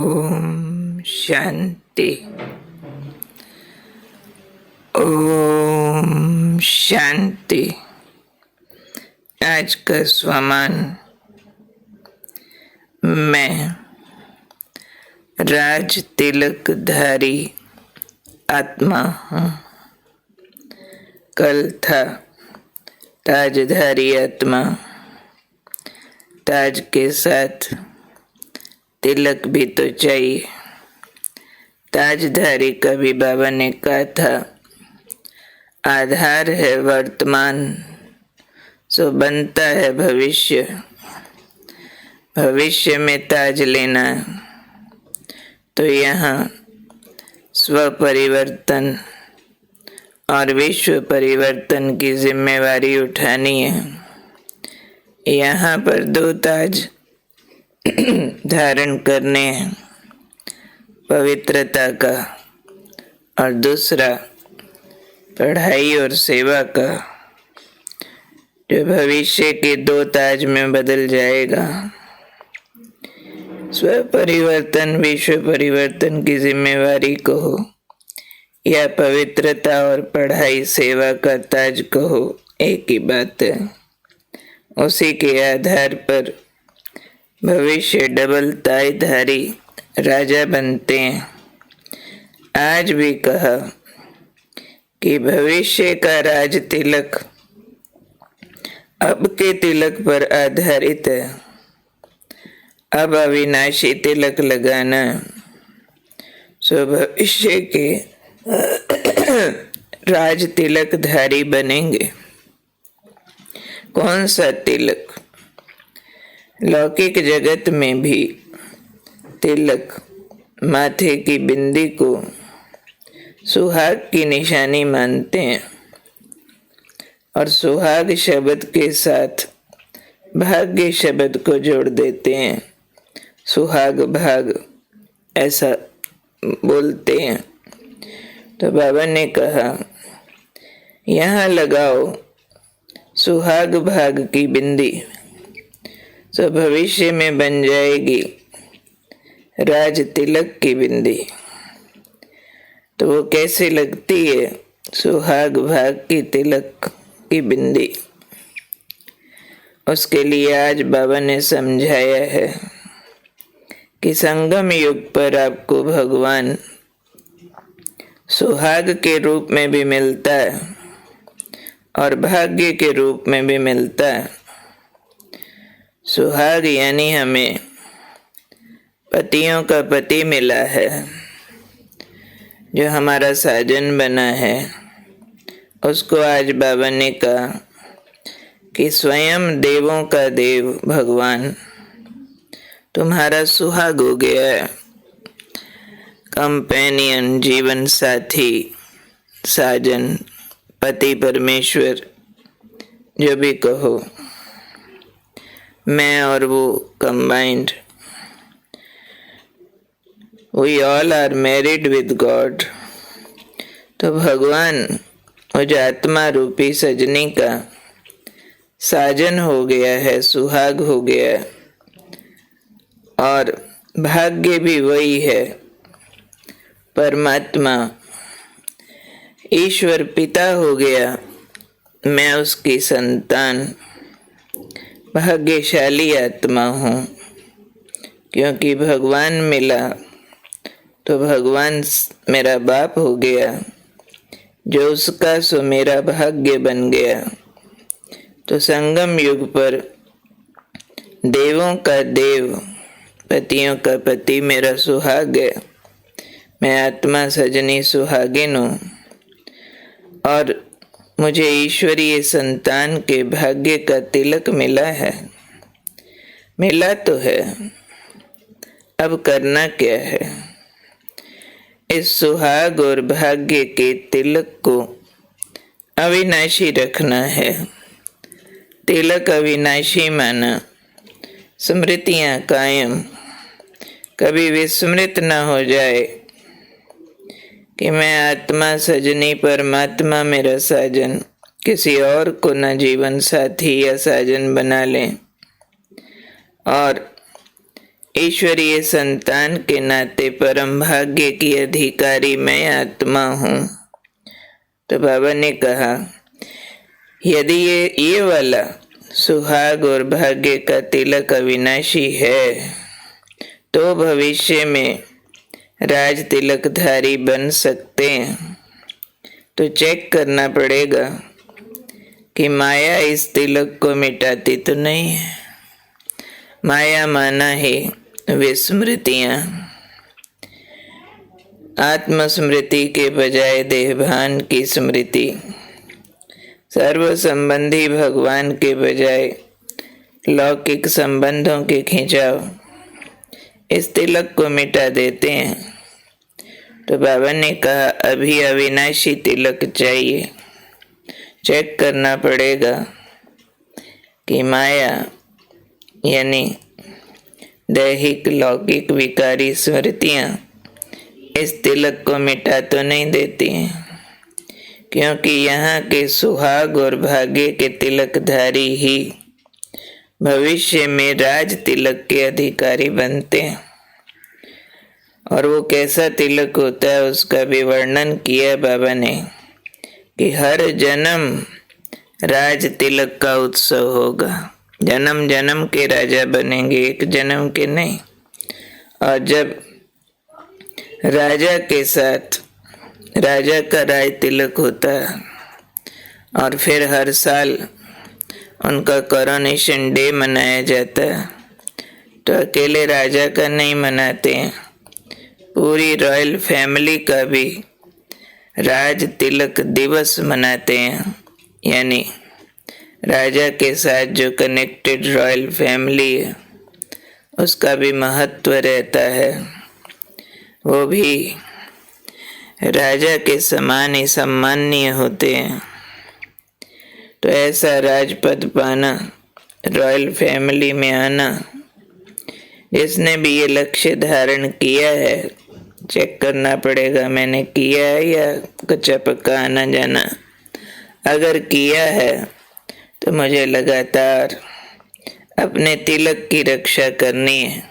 ओम शांति। ओम शांति। आज का स्वमान मैं राज तिलकधारी आत्मा हूँ। कल था ताजधारी आत्मा, ताज के साथ तिलक भी तो चाहिए। ताजधारी का भी बाबा ने कहा था, आधार है वर्तमान सो बनता है भविष्य। भविष्य में ताज लेना तो यहाँ स्व परिवर्तन और विश्व परिवर्तन की जिम्मेवारी उठानी है। यहाँ पर दो ताज धारण करने हैं, पवित्रता का और दूसरा पढ़ाई और सेवा का, जो भविष्य के दो ताज में बदल जाएगा। स्व परिवर्तन विश्व परिवर्तन की जिम्मेवारी कहो या पवित्रता और पढ़ाई सेवा का ताज कहो, एक ही बात है। उसी के आधार पर भविष्य डबल ताजधारी राजा बनते हैं। आज भी कहा कि भविष्य का राज तिलक अब के तिलक पर आधारित है। अब अविनाशी तिलक लगाना सो भविष्य के राज तिलकधारी बनेंगे। कौन सा तिलक? लौकिक जगत में भी तिलक माथे की बिंदी को सुहाग की निशानी मानते हैं और सुहाग शब्द के साथ भाग्य शब्द को जोड़ देते हैं। सुहाग भाग ऐसा बोलते हैं। तो बाबा ने कहा, यहाँ लगाओ सुहाग भाग की बिंदी, तो भविष्य में बन जाएगी राज तिलक की बिंदी। तो वो कैसे लगती है? सुहाग भाग की तिलक की बिंदी। उसके लिए आज बाबा ने समझाया है कि संगम युग पर आपको भगवान सुहाग के रूप में भी मिलता है और भाग्य के रूप में भी मिलता है। सुहाग यानी हमें पतियों का पति मिला है, जो हमारा साजन बना है। उसको आज बाबा ने कहा कि स्वयं देवों का देव भगवान तुम्हारा सुहाग हो गया है। कंपेनियन, जीवन साथी, साजन, पति परमेश्वर, जो भी कहो, मैं और वो combined, we all are married with God. तो भगवान मुझे आत्मा रूपी सजनी का साजन हो गया है, सुहाग हो गया है और भाग्य भी वही है। परमात्मा ईश्वर पिता हो गया, मैं उसकी संतान, भाग्यशाली आत्मा हूँ। क्योंकि भगवान मिला तो भगवान मेरा बाप हो गया, जो उसका सो मेरा भाग्य बन गया। तो संगम युग पर देवों का देव, पतियों का पति मेरा सुहाग है। मैं आत्मा सजनी सुहागिन हूँ और मुझे ईश्वरीय संतान के भाग्य का तिलक मिला है। मिला तो है, अब करना क्या है? इस सुहाग और भाग्य के तिलक को अविनाशी रखना है। तिलक अविनाशी माना, स्मृतियाँ कायम, कभी विस्मृत न हो जाए कि मैं आत्मा सजनी, परमात्मा मेरा साजन, किसी और को न जीवन साथी या साजन बना लें। और ईश्वरीय संतान के नाते परम भाग्य की अधिकारी मैं आत्मा हूँ। तो बाबा ने कहा, यदि ये वाला सुहाग और भाग्य का तिलक अविनाशी है तो भविष्य में राज तिलकधारी बन सकते हैं। तो चेक करना पड़ेगा कि माया इस तिलक को मिटाती तो नहीं है। माया माना है विस्मृतियां, आत्मस्मृति के बजाय देहभान की स्मृति, सर्व संबंधी भगवान के बजाय लौकिक संबंधों के खिंचाव इस तिलक को मिटा देते हैं। तो बाबा ने कहा, अभी अविनाशी तिलक चाहिए। चेक करना पड़ेगा कि माया यानी दैहिक लौकिक विकारी स्मृतियां इस तिलक को मिटा तो नहीं देती हैं, क्योंकि यहाँ के सुहाग और भाग्य के तिलकधारी ही भविष्य में राज तिलक के अधिकारी बनते हैं। और वो कैसा तिलक होता है उसका भी वर्णन किया बाबा ने कि हर जन्म राज तिलक का उत्सव होगा। जन्म जन्म के राजा बनेंगे, एक जन्म के नहीं। और जब राजा के साथ राजा का राज तिलक होता है और फिर हर साल उनका कोरोनेशन डे मनाया जाता है, तो अकेले राजा का नहीं मनाते हैं, पूरी रॉयल फैमिली का भी राज तिलक दिवस मनाते हैं। यानी राजा के साथ जो कनेक्टेड रॉयल फैमिली है उसका भी महत्व रहता है, वो भी राजा के समान ही सम्माननीय होते हैं। तो ऐसा राजपद पाना, रॉयल फैमिली में आना, जिसने भी ये लक्ष्य धारण किया है, चेक करना पड़ेगा मैंने किया है या कच्चा पक्का आना जाना। अगर किया है तो मुझे लगातार अपने तिलक की रक्षा करनी है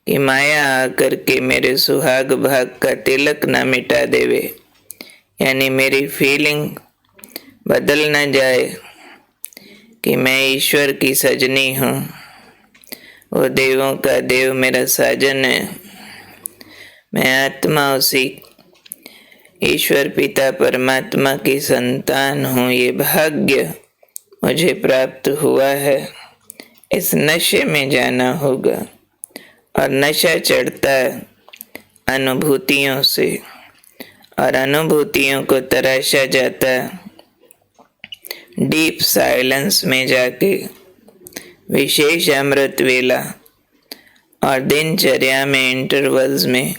कि माया आकर के मेरे सुहाग भाग का तिलक ना मिटा देवे, यानी मेरी फीलिंग बदल न जाए कि मैं ईश्वर की सजनी हूँ, वो देवों का देव मेरा साजन है, मैं आत्मा उसी ईश्वर पिता परमात्मा की संतान हूँ, ये भाग्य मुझे प्राप्त हुआ है। इस नशे में जाना होगा। और नशा चढ़ता है अनुभूतियों से, और अनुभूतियों को तराशा जाता है डीप साइलेंस में जाके, विशेष अमृत वेला और दिनचर्या में इंटरवल्स में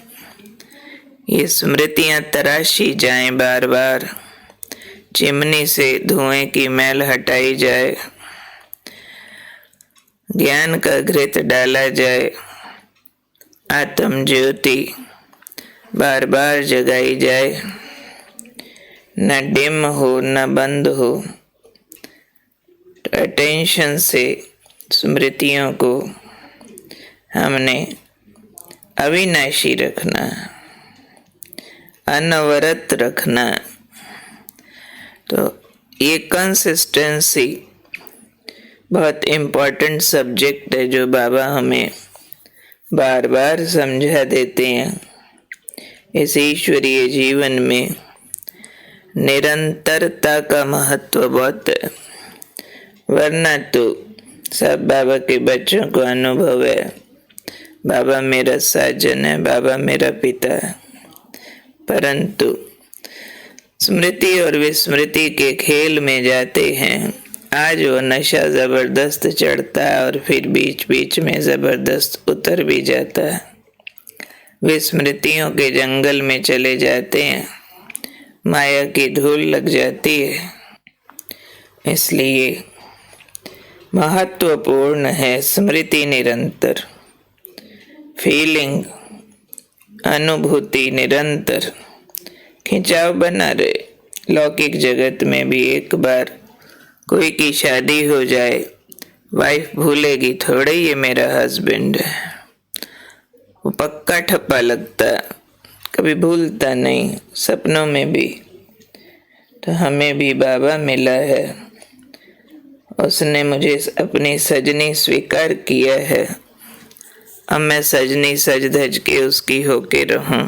ये स्मृतियां तराशी जाएं बार बार, चिमनी से धुएं की मैल हटाई जाए, ज्ञान का घृत डाला जाए, आत्म ज्योति बार बार जगाई जाए, न डिम हो न बंद हो। तो अटेंशन से स्मृतियों को हमने अविनाशी रखना, अनवरत रखना। तो ये कंसिस्टेंसी बहुत इम्पोर्टेंट सब्जेक्ट है जो बाबा हमें बार बार समझा देते हैं। इस ईश्वरीय जीवन में निरंतरता का महत्व बहुत है, वरना तो सब बाबा के बच्चों को अनुभव है, बाबा मेरा साजन है, बाबा मेरा पिता है, परंतु स्मृति और विस्मृति के खेल में जाते हैं। आज वो नशा जबरदस्त चढ़ता है और फिर बीच बीच में जबरदस्त उतर भी जाता है। विस्मृतियों के जंगल में चले जाते हैं, माया की धूल लग जाती है। इसलिए महत्वपूर्ण है स्मृति निरंतर, फीलिंग अनुभूति निरंतर, खिंचाव बना रहे। लौकिक जगत में भी एक बार कोई की शादी हो जाए, वाइफ भूलेगी थोड़े ये मेरा हस्बैंड है, वो पक्का ठप्पा लगता, कभी भूलता नहीं, सपनों में भी। तो हमें भी बाबा मिला है, उसने मुझे अपनी सजनी स्वीकार किया है। अब मैं सजनी सज धज के उसकी होके रहूं,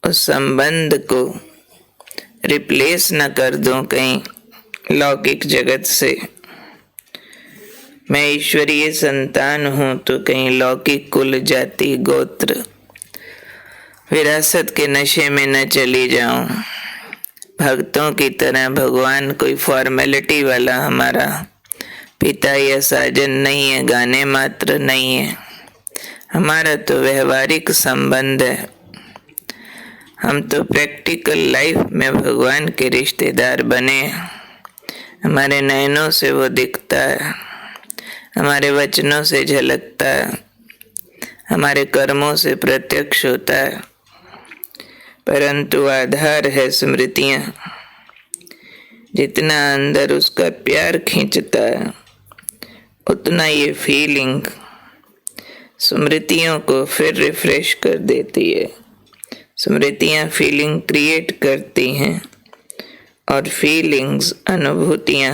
उस संबंध को रिप्लेस न कर दूं कहीं लौकिक जगत से। मैं ईश्वरीय संतान हूं तो कहीं लौकिक कुल जाति गोत्र विरासत के नशे में न चली जाऊं। भक्तों की तरह भगवान कोई फॉर्मेलिटी वाला हमारा पिता या साजन नहीं है, गाने मात्र नहीं है। हमारा तो व्यवहारिक संबंध है। हम तो प्रैक्टिकल लाइफ में भगवान के रिश्तेदार बने। हमारे नयनों से वो दिखता है, हमारे वचनों से झलकता है, हमारे कर्मों से प्रत्यक्ष होता है। परंतु आधार है स्मृतियां। जितना अंदर उसका प्यार खींचता है, उतना ये फीलिंग स्मृतियों को फिर रिफ्रेश कर देती है। स्मृतियां फीलिंग क्रिएट करती हैं और फीलिंग्स, अनुभूतियां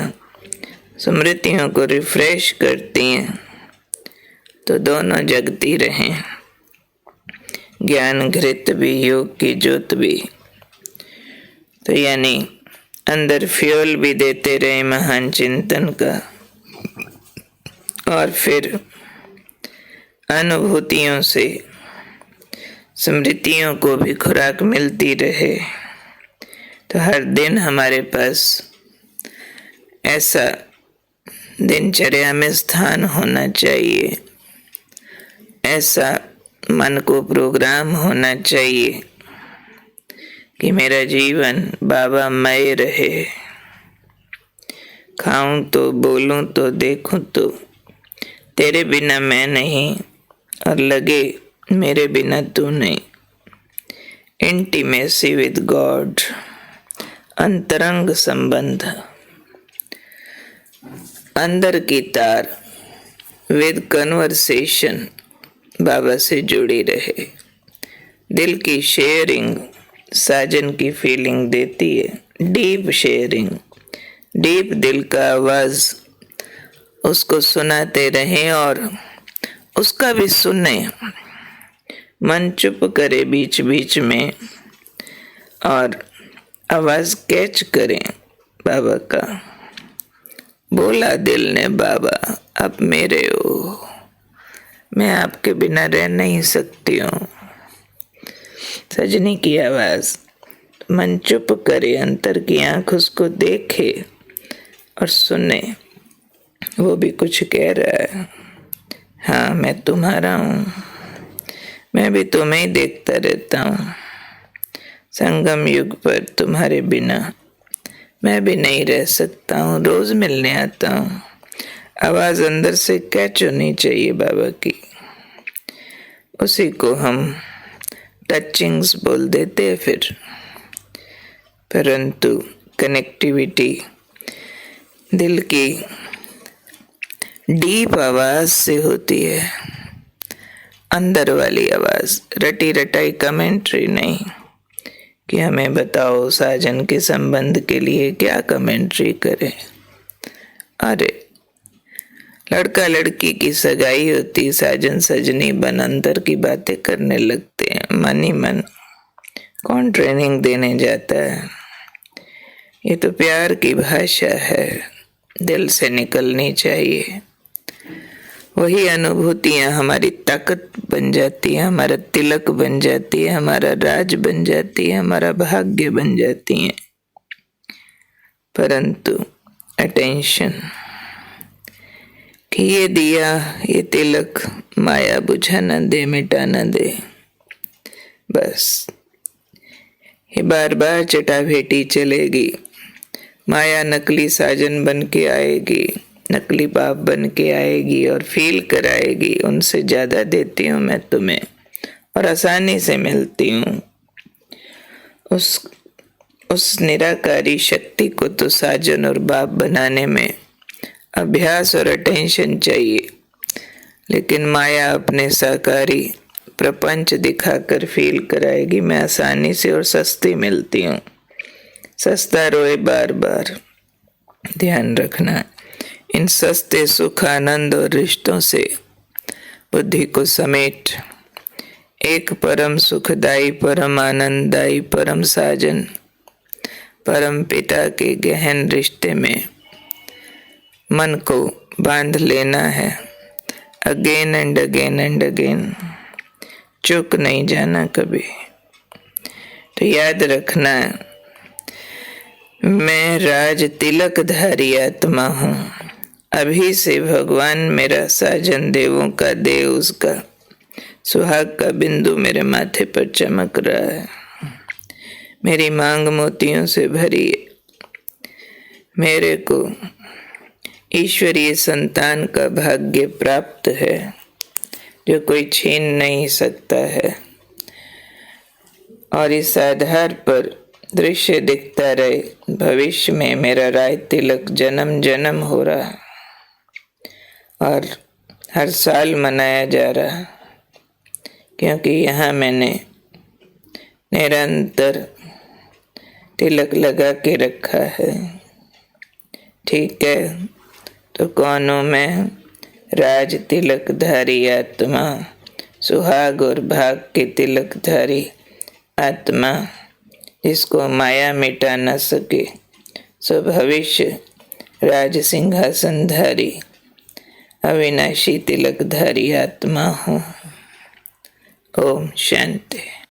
स्मृतियों को रिफ्रेश करती हैं, तो दोनों जगती रहें। ज्ञान घृत भी, योग की ज्योत भी। तो यानी अंदर फ्यूल भी देते रहे महान चिंतन का, और फिर अनुभूतियों से स्मृतियों को भी खुराक मिलती रहे। तो हर दिन हमारे पास ऐसा दिनचर्या में स्थान होना चाहिए, ऐसा मन को प्रोग्राम होना चाहिए कि मेरा जीवन बाबामय रहे। खाऊं तो, बोलूं तो, देखूं तो, तेरे बिना मैं नहीं, और लगे मेरे बिना तू नहीं। इंटीमेसी विद गॉड, अंतरंग संबंध, अंदर की तार विद कन्वर्सेशन बाबा से जुड़ी रहे। दिल की शेयरिंग साजन की फीलिंग देती है। डीप शेयरिंग, डीप दिल का आवाज उसको सुनाते रहें और उसका भी सुने। मन चुप करे बीच बीच में और आवाज कैच करें बाबा का। बोला दिल ने, बाबा आप मेरे हो, मैं आपके बिना रह नहीं सकती हूँ। सजनी की आवाज। मन चुप करे, अंतर की आंख उसको देखे और सुने। वो भी कुछ कह रहा है। हाँ, मैं तुम्हारा हूँ, मैं भी तुम्हें ही देखता रहता हूँ। संगम युग पर तुम्हारे बिना मैं भी नहीं रह सकता हूँ, रोज मिलने आता हूँ। आवाज अंदर से कैच होनी चाहिए बाबा की। उसी को हम टचिंग्स बोल देते हैं फिर। परंतु कनेक्टिविटी दिल की डीप आवाज से होती है, अंदर वाली आवाज। रटी रटाई कमेंट्री नहीं कि हमें बताओ साजन के संबंध के लिए क्या कमेंट्री करें। अरे लड़का लड़की की सगाई होती, साजन सजनी बन अंदर की बातें करने लगते हैं मन ही मन। कौन ट्रेनिंग देने जाता है? ये तो प्यार की भाषा है, दिल से निकलनी चाहिए। वही अनुभूतियां हमारी ताकत बन जाती है, हमारा तिलक बन जाती है, हमारा राज बन जाती है, हमारा भाग्य बन जाती है। परंतु अटेंशन कि ये दिया, ये तिलक माया बुझा न दे, मिटा न दे। बस ये बार बार चटा भेटी चलेगी। माया नकली साजन बन के आएगी, नकली बाप बन के आएगी और फील कराएगी। उनसे ज्यादा देती हूँ मैं तुम्हें और आसानी से मिलती हूँ। उस निराकारी शक्ति को तो साजन और बाप बनाने में अभ्यास और अटेंशन चाहिए। लेकिन माया अपने साकारी प्रपंच दिखाकर फील कराएगी। मैं आसानी से और सस्ती मिलती हूँ। सस्ता रोए बार बार। ध्यान रखना, इन सस्ते सुख, आनंद और रिश्तों से बुद्धि को समेट एक परम सुखदाई, परम आनंददायी, परम साजन, परम पिता के गहन रिश्ते में मन को बांध लेना है। Again and again and again, चूक नहीं जाना कभी। तो याद रखना, मैं राज तिलकधारी आत्मा हूँ। अभी से भगवान मेरा साजन, देवों का देव, उसका सुहाग का बिंदु मेरे माथे पर चमक रहा है। मेरी मांग मोतियों से भरी है। मेरे को ईश्वरीय संतान का भाग्य प्राप्त है, जो कोई छीन नहीं सकता है। और इस आधार पर दृश्य दिखता रहे, भविष्य में मेरा राय तिलक जन्म जन्म हो रहा है और हर साल मनाया जा रहा है, क्योंकि यहाँ मैंने निरंतर तिलक लगा के रखा है। ठीक है, तो कौन हूँ मैं? राज तिलकधारी आत्मा, सुहाग और भाग के तिलकधारी आत्मा, जिसको माया मिटा न सके। सो भविष्य राज सिंहासनधारी अविनाशी तिलकधारी आत्मा हूँ। ओम शांति।